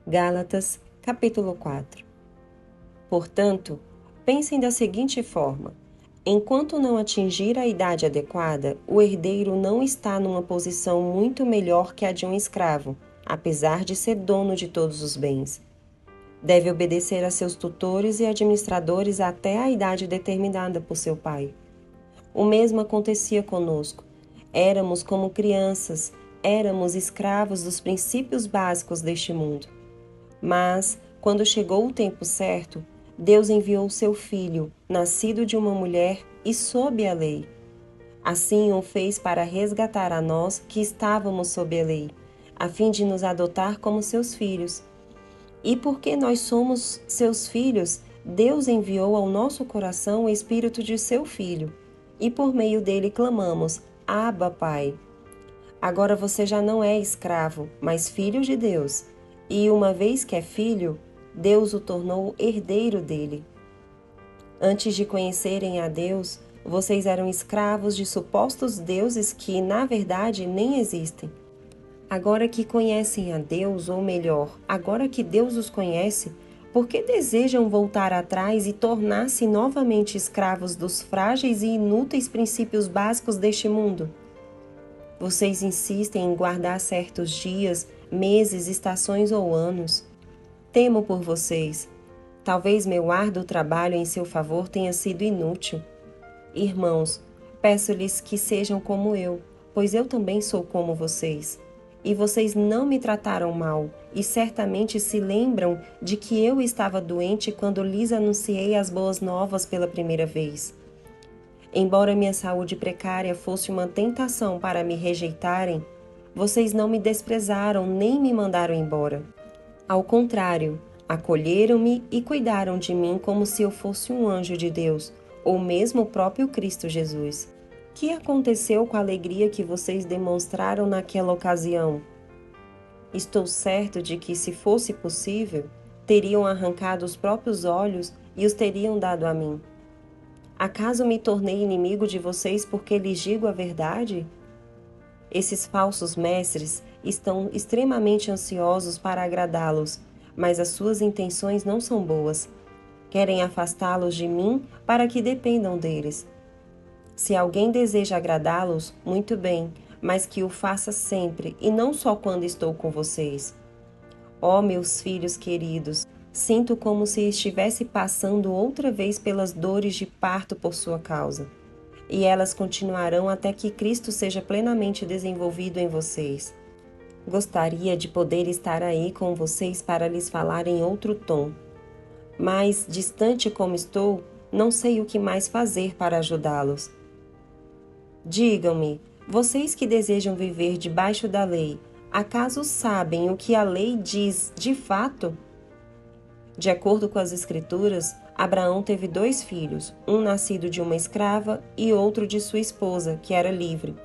Gálatas, capítulo 4. Portanto, pensem da seguinte forma: enquanto não atingir a idade adequada, o herdeiro não está numa posição muito melhor que a de um escravo, apesar de ser dono de todos os bens. Deve obedecer a seus tutores e administradores até a idade determinada por seu pai. O mesmo acontecia conosco. Éramos como crianças, éramos escravos dos princípios básicos deste mundo. Mas, quando chegou o tempo certo, Deus enviou seu Filho, nascido de uma mulher e sob a lei. Assim o fez para resgatar a nós que estávamos sob a lei, a fim de nos adotar como seus filhos. E porque nós somos seus filhos, Deus enviou ao nosso coração o Espírito de seu Filho, e por meio dele clamamos: Abba, Pai. Agora você já não é escravo, mas filho de Deus. E uma vez que é filho, Deus o tornou herdeiro dele. Antes de conhecerem a Deus, vocês eram escravos de supostos deuses que, na verdade, nem existem. Agora que conhecem a Deus, ou melhor, agora que Deus os conhece, por que desejam voltar atrás e tornar-se novamente escravos dos frágeis e inúteis princípios básicos deste mundo? Vocês insistem em guardar certos dias, meses, estações ou anos. Temo por vocês. Talvez meu árduo trabalho em seu favor tenha sido inútil. Irmãos, peço-lhes que sejam como eu, pois eu também sou como vocês. E vocês não me trataram mal, e certamente se lembram de que eu estava doente quando lhes anunciei as boas novas pela primeira vez. Embora minha saúde precária fosse uma tentação para me rejeitarem, vocês não me desprezaram nem me mandaram embora. Ao contrário, acolheram-me e cuidaram de mim como se eu fosse um anjo de Deus, ou mesmo o próprio Cristo Jesus. Que aconteceu com a alegria que vocês demonstraram naquela ocasião? Estou certo de que, se fosse possível, teriam arrancado os próprios olhos e os teriam dado a mim. Acaso me tornei inimigo de vocês porque lhes digo a verdade? Esses falsos mestres estão extremamente ansiosos para agradá-los, mas as suas intenções não são boas. Querem afastá-los de mim para que dependam deles. Se alguém deseja agradá-los, muito bem, mas que o faça sempre e não só quando estou com vocês. Ó meus filhos queridos, sinto como se estivesse passando outra vez pelas dores de parto por sua causa. E elas continuarão até que Cristo seja plenamente desenvolvido em vocês. Gostaria de poder estar aí com vocês para lhes falar em outro tom. Mas, distante como estou, não sei o que mais fazer para ajudá-los. Digam-me, vocês que desejam viver debaixo da lei, acaso sabem o que a lei diz de fato? De acordo com as Escrituras, Abraão teve 2 filhos, um nascido de uma escrava e outro de sua esposa, que era livre.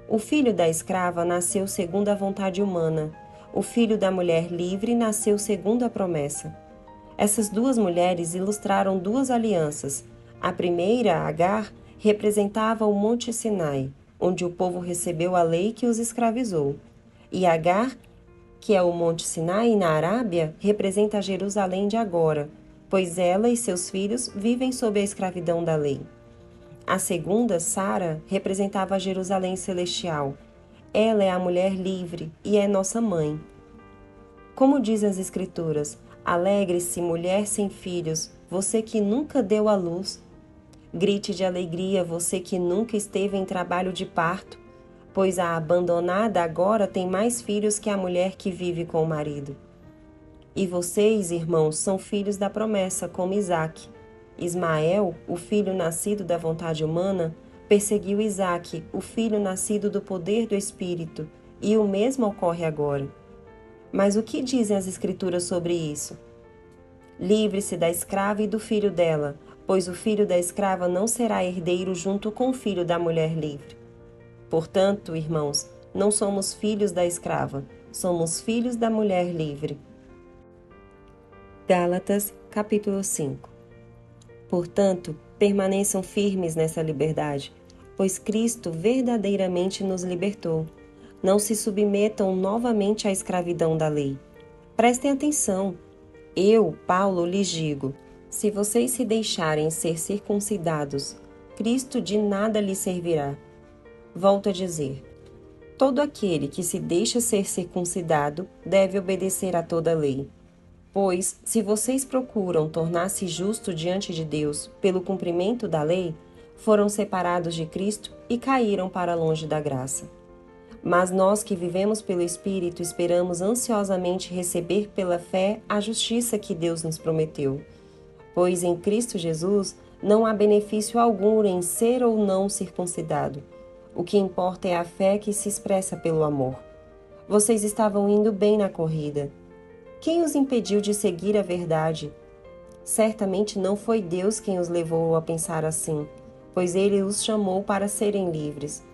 O filho da escrava nasceu segundo a vontade humana. O filho da mulher livre nasceu segundo a promessa. Essas 2 mulheres ilustraram 2 alianças. A primeira, Agar, representava o Monte Sinai, onde o povo recebeu a lei que os escravizou. E Agar, que é o Monte Sinai na Arábia, representa Jerusalém de agora, pois ela e seus filhos vivem sob a escravidão da lei. A segunda, Sara, representava a Jerusalém celestial. Ela é a mulher livre e é nossa mãe. Como dizem as Escrituras, alegre-se, mulher sem filhos, você que nunca deu à luz. Grite de alegria, você que nunca esteve em trabalho de parto, pois a abandonada agora tem mais filhos que a mulher que vive com o marido. E vocês, irmãos, são filhos da promessa, como Isaque. Ismael, o filho nascido da vontade humana, perseguiu Isaque, o filho nascido do poder do Espírito, e o mesmo ocorre agora. Mas o que dizem as Escrituras sobre isso? Livre-se da escrava e do filho dela, pois o filho da escrava não será herdeiro junto com o filho da mulher livre. Portanto, irmãos, não somos filhos da escrava, somos filhos da mulher livre. Gálatas, capítulo 5. Portanto, permaneçam firmes nessa liberdade, pois Cristo verdadeiramente nos libertou. Não se submetam novamente à escravidão da lei. Prestem atenção. Eu, Paulo, lhes digo: se vocês se deixarem ser circuncidados, Cristo de nada lhes servirá. Volto a dizer: todo aquele que se deixa ser circuncidado deve obedecer a toda a lei. Pois, se vocês procuram tornar-se justos diante de Deus pelo cumprimento da lei, foram separados de Cristo e caíram para longe da graça. Mas nós que vivemos pelo Espírito esperamos ansiosamente receber pela fé a justiça que Deus nos prometeu. Pois em Cristo Jesus não há benefício algum em ser ou não circuncidado. O que importa é a fé que se expressa pelo amor. Vocês estavam indo bem na corrida. Quem os impediu de seguir a verdade? Certamente não foi Deus quem os levou a pensar assim, pois Ele os chamou para serem livres.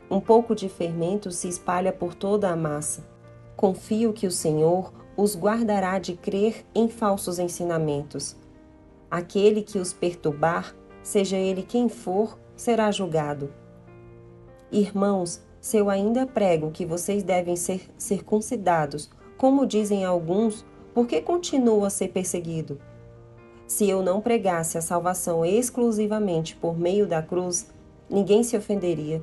Um pouco de fermento se espalha por toda a massa. Confio que o Senhor os guardará de crer em falsos ensinamentos. Aquele que os perturbar, seja ele quem for, será julgado. Irmãos, se eu ainda prego que vocês devem ser circuncidados, como dizem alguns, por que continuo a ser perseguido? Se eu não pregasse a salvação exclusivamente por meio da cruz, ninguém se ofenderia.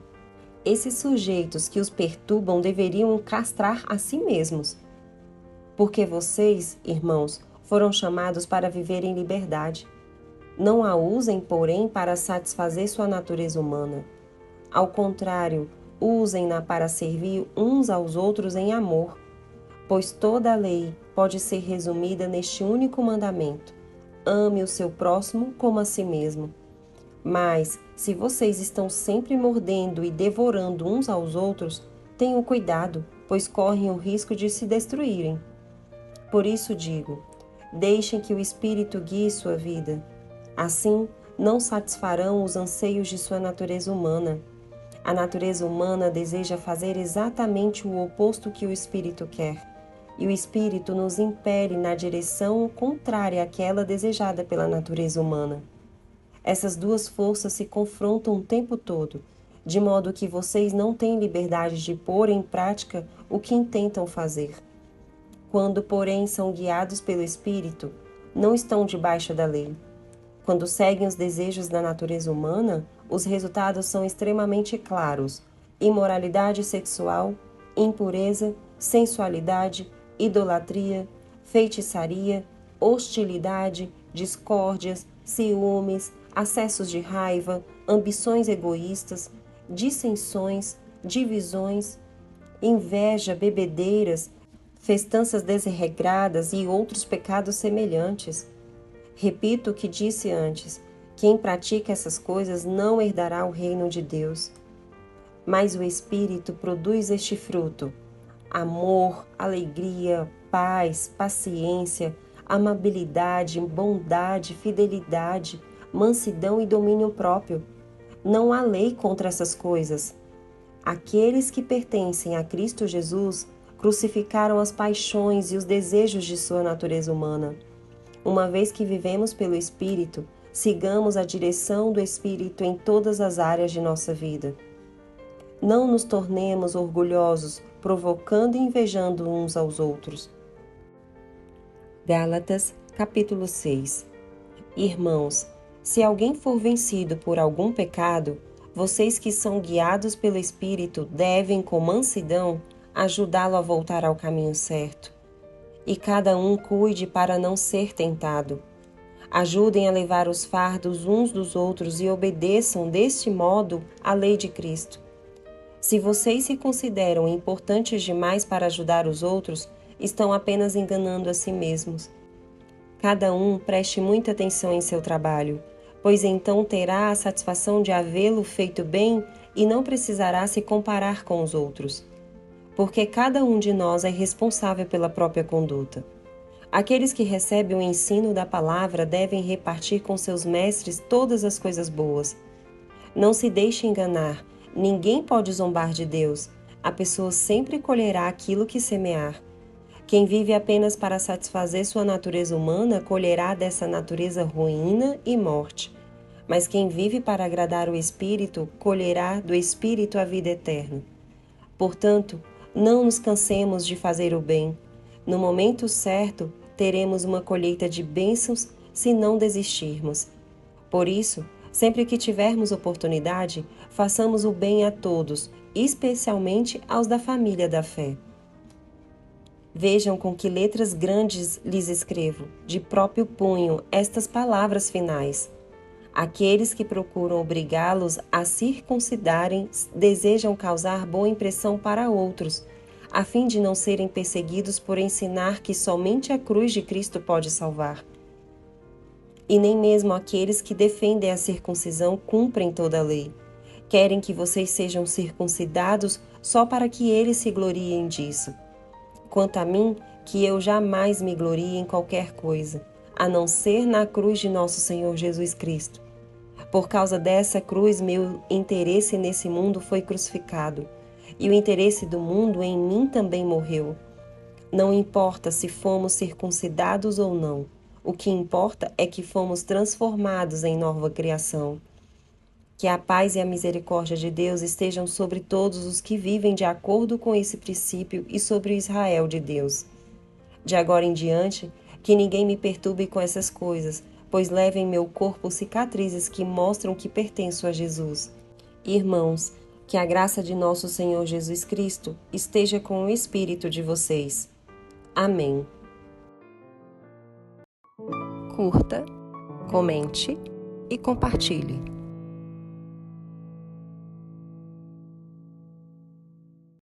Esses sujeitos que os perturbam deveriam castrar a si mesmos. Porque vocês, irmãos, foram chamados para viver em liberdade. Não a usem, porém, para satisfazer sua natureza humana. Ao contrário, usem-na para servir uns aos outros em amor, pois toda a lei pode ser resumida neste único mandamento: ame o seu próximo como a si mesmo. Mas, se vocês estão sempre mordendo e devorando uns aos outros, tenham cuidado, pois correm o risco de se destruírem. Por isso digo, deixem que o Espírito guie sua vida. Assim, não satisfarão os anseios de sua natureza humana. A natureza humana deseja fazer exatamente o oposto que o Espírito quer, e o Espírito nos impele na direção contrária àquela desejada pela natureza humana. Essas duas forças se confrontam o tempo todo, de modo que vocês não têm liberdade de pôr em prática o que intentam fazer. Quando, porém, são guiados pelo Espírito, não estão debaixo da lei. Quando seguem os desejos da natureza humana, os resultados são extremamente claros: imoralidade sexual, impureza, sensualidade, idolatria, feitiçaria, hostilidade, discórdias, ciúmes, acessos de raiva, ambições egoístas, dissensões, divisões, inveja, bebedeiras, festanças desregradas e outros pecados semelhantes. Repito o que disse antes: quem pratica essas coisas não herdará o reino de Deus. Mas o Espírito produz este fruto: amor, alegria, paz, paciência, amabilidade, bondade, fidelidade, mansidão e domínio próprio. Não há lei contra essas coisas. Aqueles que pertencem a Cristo Jesus crucificaram as paixões e os desejos de sua natureza humana. Uma vez que vivemos pelo Espírito, sigamos a direção do Espírito em todas as áreas de nossa vida. Não nos tornemos orgulhosos, provocando e invejando uns aos outros. Gálatas, capítulo 6. Irmãos, se alguém for vencido por algum pecado, vocês que são guiados pelo Espírito devem, com mansidão, ajudá-lo a voltar ao caminho certo. E cada um cuide para não ser tentado. Ajudem a levar os fardos uns dos outros e obedeçam, deste modo, à lei de Cristo. Se vocês se consideram importantes demais para ajudar os outros, estão apenas enganando a si mesmos. Cada um preste muita atenção em seu trabalho, pois então terá a satisfação de havê-lo feito bem e não precisará se comparar com os outros. Porque cada um de nós é responsável pela própria conduta. Aqueles que recebem o ensino da palavra devem repartir com seus mestres todas as coisas boas. Não se deixe enganar, ninguém pode zombar de Deus. A pessoa sempre colherá aquilo que semear. Quem vive apenas para satisfazer sua natureza humana colherá dessa natureza ruína e morte. Mas quem vive para agradar o Espírito colherá do Espírito a vida eterna. Portanto, não nos cansemos de fazer o bem. No momento certo, teremos uma colheita de bênçãos se não desistirmos. Por isso, sempre que tivermos oportunidade, façamos o bem a todos, especialmente aos da família da fé. Vejam com que letras grandes lhes escrevo, de próprio punho, estas palavras finais. Aqueles que procuram obrigá-los a circuncidarem desejam causar boa impressão para outros, a fim de não serem perseguidos por ensinar que somente a cruz de Cristo pode salvar. E nem mesmo aqueles que defendem a circuncisão cumprem toda a lei. Querem que vocês sejam circuncidados só para que eles se gloriem disso. Quanto a mim, que eu jamais me glorie em qualquer coisa, a não ser na cruz de nosso Senhor Jesus Cristo. Por causa dessa cruz, meu interesse nesse mundo foi crucificado, e o interesse do mundo em mim também morreu. Não importa se fomos circuncidados ou não, o que importa é que fomos transformados em nova criação. Que a paz e a misericórdia de Deus estejam sobre todos os que vivem de acordo com esse princípio e sobre o Israel de Deus. De agora em diante, que ninguém me perturbe com essas coisas, pois levo em meu corpo cicatrizes que mostram que pertenço a Jesus. Irmãos, que a graça de nosso Senhor Jesus Cristo esteja com o espírito de vocês. Amém. Curta, comente e compartilhe.